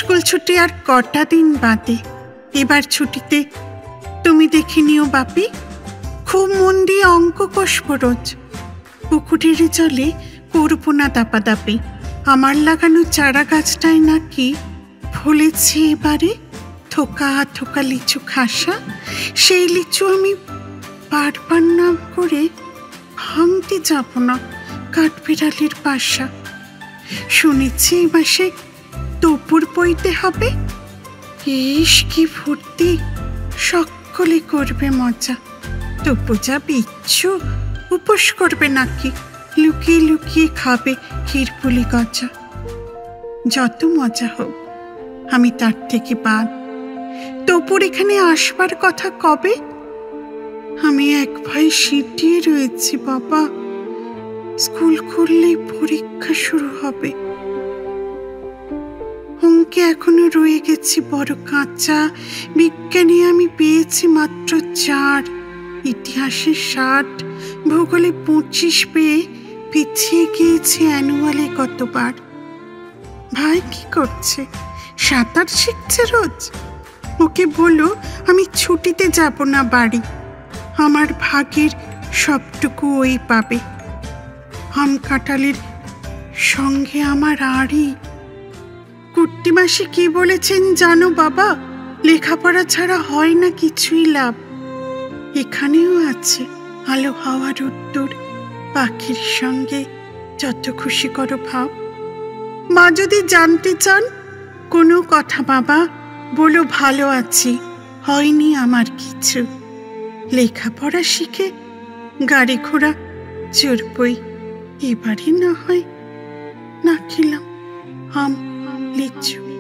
School ছুটি আর কটা দিন বাদে। এবার ছুটিতে তুমি দেখে নিও বাপি, খুব মন দিয়ে অঙ্ক কষবো রোজ। পুকুরের জলে করবো না দাপাদাপি। আমার লাগানো চারা গাছটায় নাকি ফলেছে এবারে থোকা থোকা লিচু খাসা। সেই লিচু আমি বারবার নাম করে ভাঙতে যাব না কাঠবিড়ালির বাসা। শুনেছি এই মাসে তপুর বইতে হবে। ইস কি ফুর্তি, সকলে করবে মজা। তপু যা বিচ্ছু, উপোস করবে নাকি, লুকিয়ে লুকিয়ে খাবে ক্ষীরপুলি গজা। যত মজা হোক, আমি তার থেকে বাদ। তপুর এখানে আসবার কথা কবে? আমি এক ভাই সিটিয়ে রয়েছি বাবা। স্কুল খুললেই পরীক্ষা শুরু হবে। অঙ্কে এখনো রয়ে গেছি বড় কাঁচা। বিজ্ঞানে আমি পেয়েছি মাত্র 4, ইতিহাসে 60, ভূগোলে 25 পেয়ে পিছিয়ে গিয়েছি অ্যানুয়ালে কতবার। ভাই কি করছে? সাঁতার শিখছে রোজ। ওকে বলো আমি ছুটিতে যাব না বাড়ি। আমার ভাগের সবটুকু ওই পাবে। আম কাঁঠালের সঙ্গে আমার আড়ি। কুট্টি মাসি কি বলেছেন জানো বাবা? লেখাপড়া ছাড়া হয় না কিছুই লাভ। এখানেও আছে আলো হাওয়ার উত্তর, পাখির সঙ্গে যত খুশি করো ভাব। মা যদি জানতে চান কোনো কথা বাবা, বলো ভালো আছি, হয়নি আমার কিছু। লেখাপড়া শিখে গাড়ি ঘোড়া চড়বই। এবারে না হয় না খেলাম আম লিচু।